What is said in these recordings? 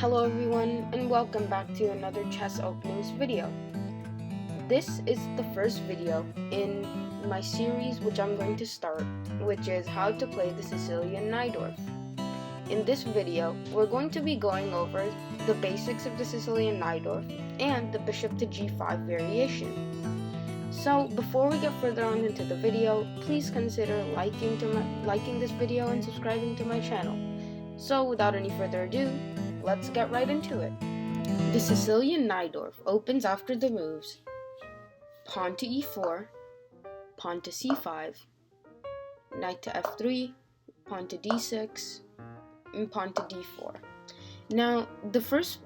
Hello everyone, and welcome back to another chess openings video. This is the first video in my series which I'm going to start, which is how to play the Sicilian Najdorf. In this video, we're going to be going over the basics of the Sicilian Najdorf and the bishop to g5 variation. So before we get further on into the video, please consider liking this video and subscribing to my channel. So without any further ado, let's get right into it. The Sicilian Najdorf opens after the moves pawn to e4, pawn to c5, knight to f3, pawn to d6, and pawn to d4. Now, the first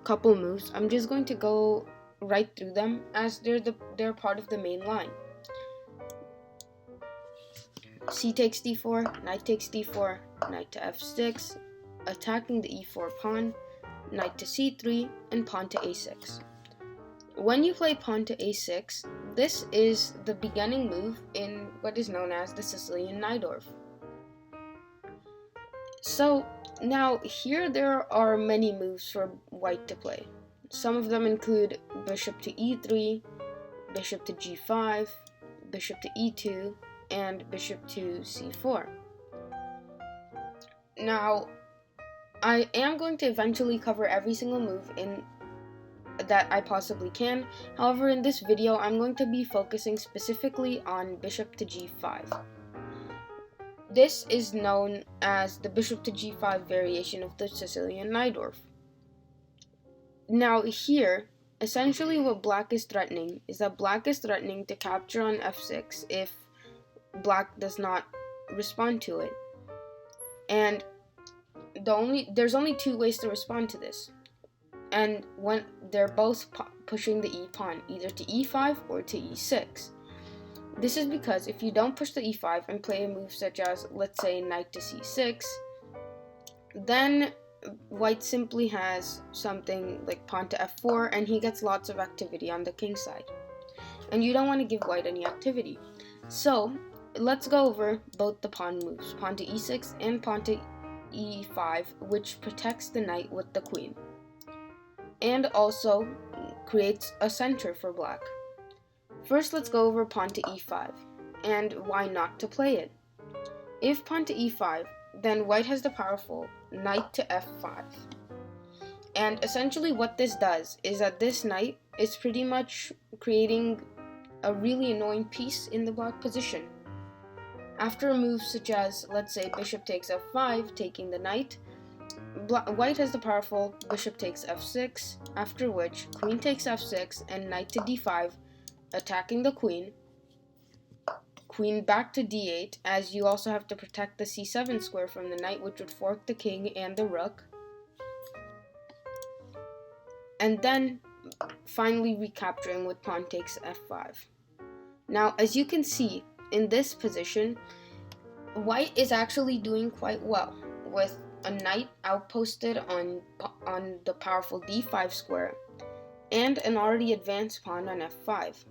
couple moves, I'm just going to go right through them as they're part of the main line. C takes d4, knight takes d4, knight to f6, attacking the e4 pawn, knight to c3, and pawn to a6. When you play pawn to a6, this is the beginning move in what is known as the Sicilian Najdorf. So now here there are many moves for white to play. Some of them include bishop to e3, bishop to g5, bishop to e2, and bishop to c4. Now, I am going to eventually cover every single move that I possibly can. However, in this video, I'm going to be focusing specifically on bishop to g5. This is known as the bishop to g5 variation of the Sicilian Najdorf. Now here, essentially what black is threatening is that black is threatening to capture on f6 if black does not respond to it. And there's only two ways to respond to this. And when they're both pushing the e pawn, either to e5 or to e6. This is because if you don't push the e5 and play a move such as, let's say, knight to c6, then white simply has something like pawn to f4, and he gets lots of activity on the king side. And you don't want to give white any activity. So let's go over both the pawn moves, pawn to e6 and pawn to e5, which protects the knight with the queen, and also creates a center for black. First, let's go over pawn to e5, and why not to play it. If pawn to e5, then white has the powerful knight to f5. And essentially what this does is that this knight is pretty much creating a really annoying piece in the black position. After a move such as, let's say, bishop takes f5, taking the knight, white has the powerful bishop takes f6, after which queen takes f6 and knight to d5, attacking the queen, queen back to d8, as you also have to protect the c7 square from the knight, which would fork the king and the rook, and then finally recapturing with pawn takes f5. Now, as you can see, in this position, white is actually doing quite well, with a knight outposted on the powerful d5 square, and an already advanced pawn on f5.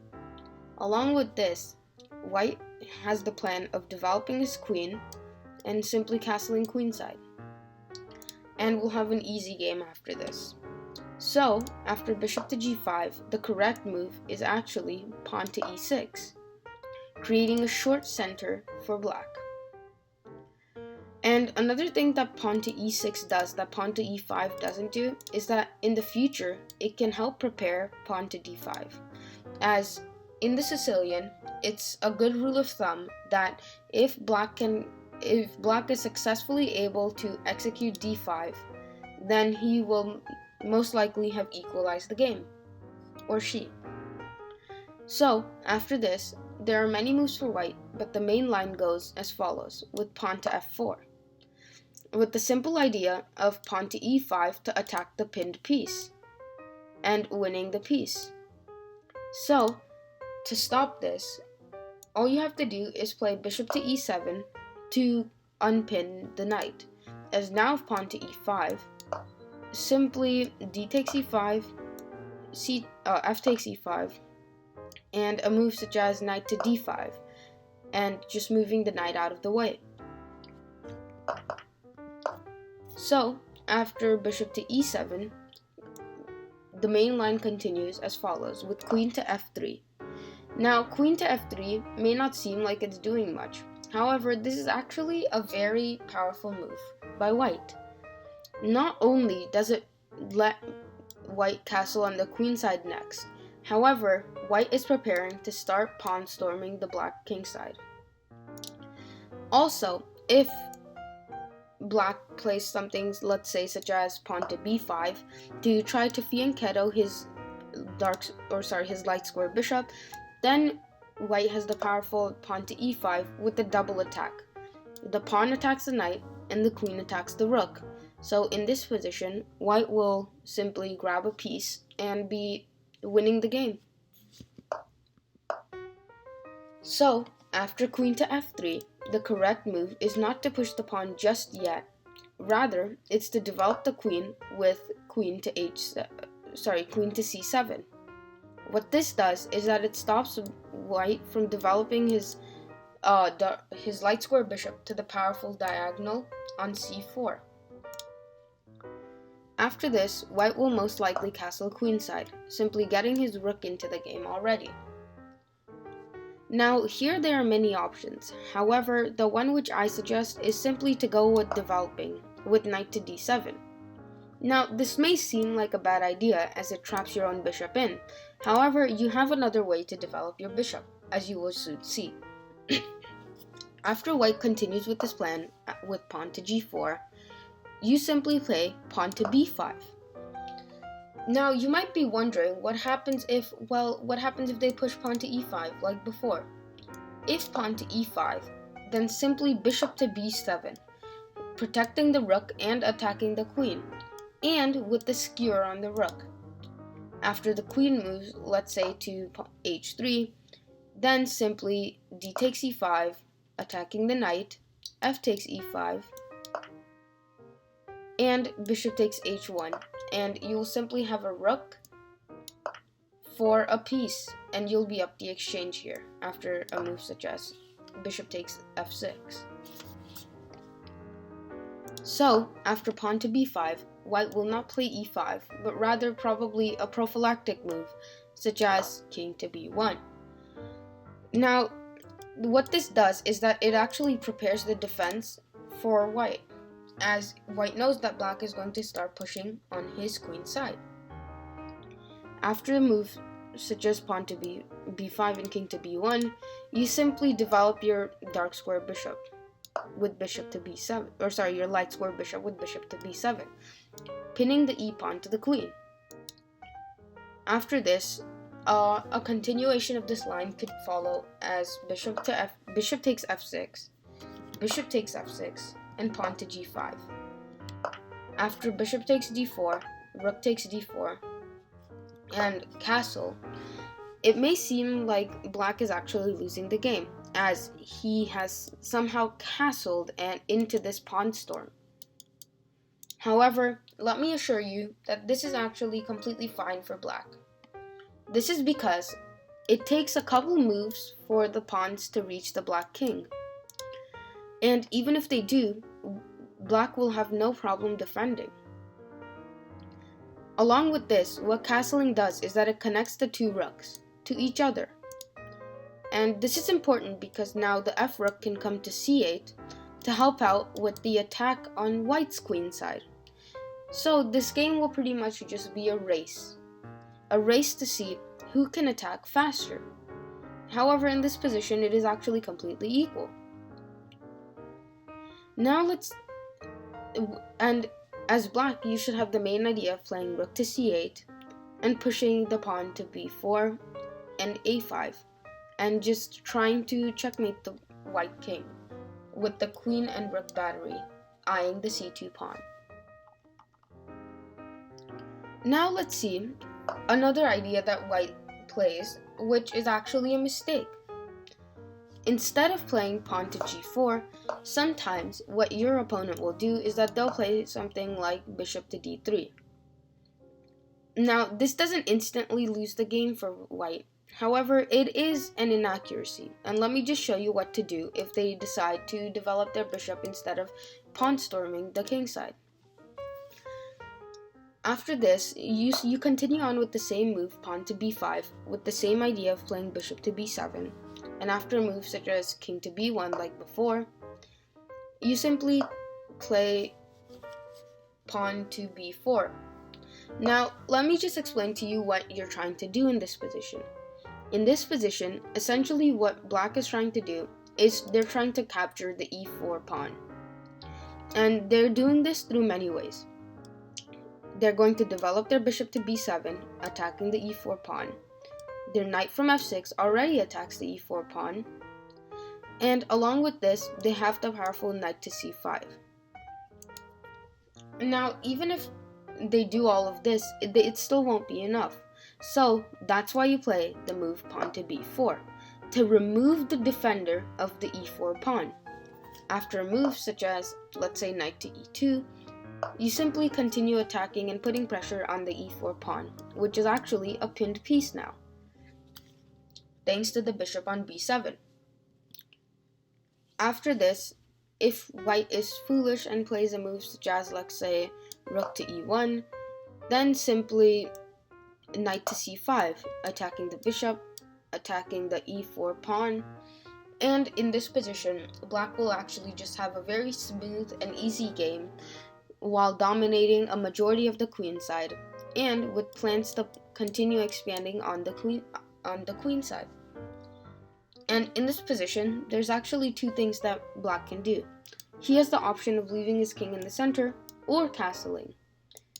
Along with this, white has the plan of developing his queen and simply castling queenside. And we'll have an easy game after this. So, after bishop to g5, the correct move is actually pawn to e6, creating a short center for black. And another thing that pawn to e6 does that pawn to e5 doesn't do is that in the future, it can help prepare pawn to d5. As in the Sicilian, it's a good rule of thumb that if black is successfully able to execute d5, then he will most likely have equalized the game, or she. So, after this, there are many moves for white, but the main line goes as follows, with pawn to f4, with the simple idea of pawn to e5 to attack the pinned piece, and winning the piece. So, to stop this, all you have to do is play bishop to e7 to unpin the knight, as now if pawn to e5, simply d takes e5, f takes e5, and a move such as knight to d5, and just moving the knight out of the way. So, after bishop to e7, the main line continues as follows with queen to f3. Now, queen to f3 may not seem like it's doing much. However, this is actually a very powerful move by white. Not only does it let white castle on the queen side next, however, white is preparing to start pawn storming the black king side. Also, if black plays something, let's say, such as pawn to b5 to try to fianchetto his his light square bishop, then white has the powerful pawn to e5 with the double attack. The pawn attacks the knight and the queen attacks the rook. So in this position, white will simply grab a piece and be winning the game. So, after queen to f3, the correct move is not to push the pawn just yet. Rather, it's to develop the queen with queen to c7. What this does is that it stops white from developing his light square bishop to the powerful diagonal on c4. After this, white will most likely castle queenside, simply getting his rook into the game already. Now, here there are many options. However, the one which I suggest is simply to go with developing, with knight to d7. Now, this may seem like a bad idea as it traps your own bishop in. However, you have another way to develop your bishop, as you will soon see. After white continues with this plan with pawn to g4, you simply play pawn to b5. Now, you might be wondering what happens if they push pawn to e5 like before? If pawn to e5, then simply bishop to b7, protecting the rook and attacking the queen, and with the skewer on the rook. After the queen moves, let's say to h3, then simply d takes e5, attacking the knight, f takes e5, and bishop takes h1, and you'll simply have a rook for a piece, and you'll be up the exchange here after a move such as bishop takes f6. So, after pawn to b5, white will not play e5, but rather probably a prophylactic move, such as king to b1. Now, what this does is that it actually prepares the defense for white, as white knows that black is going to start pushing on his queen side. After a move such as pawn to b5 and king to b1, you simply develop your dark square bishop with bishop to b7, your light square bishop with bishop to b7, pinning the e-pawn to the queen. After this, a continuation of this line could follow as bishop takes f6, bishop takes f6, and pawn to g5. After bishop takes d4, rook takes d4, and castle, it may seem like black is actually losing the game, as he has somehow castled and into this pawn storm. However, let me assure you that this is actually completely fine for black. This is because it takes a couple moves for the pawns to reach the black king. And even if they do, black will have no problem defending. Along with this, what castling does is that it connects the two rooks to each other. And this is important because now the f rook can come to c8 to help out with the attack on white's queen side. So this game will pretty much just be a race to see who can attack faster. However, in this position, it is actually completely equal. Now as black, you should have the main idea of playing rook to c8 and pushing the pawn to b4 and a5, and just trying to checkmate the white king with the queen and rook battery eyeing the c2 pawn. Now let's see another idea that white plays, which is actually a mistake. Instead of playing pawn to g4, sometimes what your opponent will do is that they'll play something like bishop to d3. Now, this doesn't instantly lose the game for white. However, it is an inaccuracy, and let me just show you what to do if they decide to develop their bishop instead of pawn storming the king side. After this, you continue on with the same move, pawn to b5, with the same idea of playing bishop to b7. And after a move such as king to b1 like before, you simply play pawn to b4. Now, let me just explain to you what you're trying to do in this position. In this position, essentially what black is trying to do is they're trying to capture the e4 pawn. And they're doing this through many ways. They're going to develop their bishop to b7, attacking the e4 pawn. Their knight from f6 already attacks the e4 pawn. And along with this, they have the powerful knight to c5. Now, even if they do all of this, it still won't be enough. So that's why you play the move pawn to b4, to remove the defender of the e4 pawn. After a move such as, let's say, knight to e2, you simply continue attacking and putting pressure on the e4 pawn, which is actually a pinned piece now, thanks to the bishop on b7. After this, if white is foolish and plays a move such as, let's say, rook to e1, then simply knight to c5, attacking the bishop, attacking the e4 pawn. And in this position, black will actually just have a very smooth and easy game while dominating a majority of the queen side, and with plans to continue expanding on the queen side. And in this position, there's actually two things that black can do. He has the option of leaving his king in the center or castling.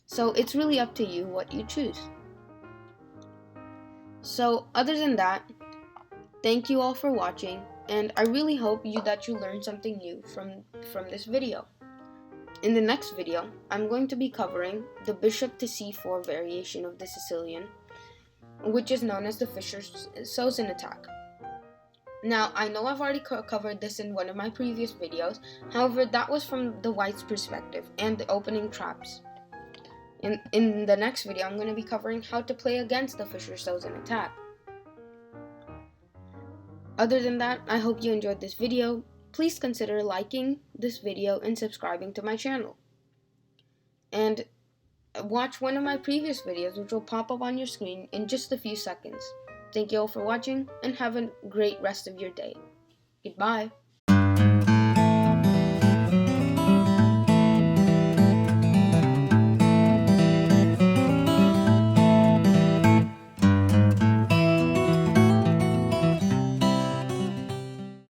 So it's really up to you what you choose. So other than that, thank you all for watching, and I really hope that you learned something new from this video. In the next video, I'm going to be covering the bishop to c4 variation of the Sicilian, which is known as the Fischer-Sozin attack. Now, I know I've already covered this in one of my previous videos, however, that was from the white's perspective and the opening traps. In the next video, I'm going to be covering how to play against the Fischer-Sozin attack. Other than that, I hope you enjoyed this video. Please consider liking this video and subscribing to my channel. And watch one of my previous videos, which will pop up on your screen in just a few seconds. Thank you all for watching, and have a great rest of your day. Goodbye.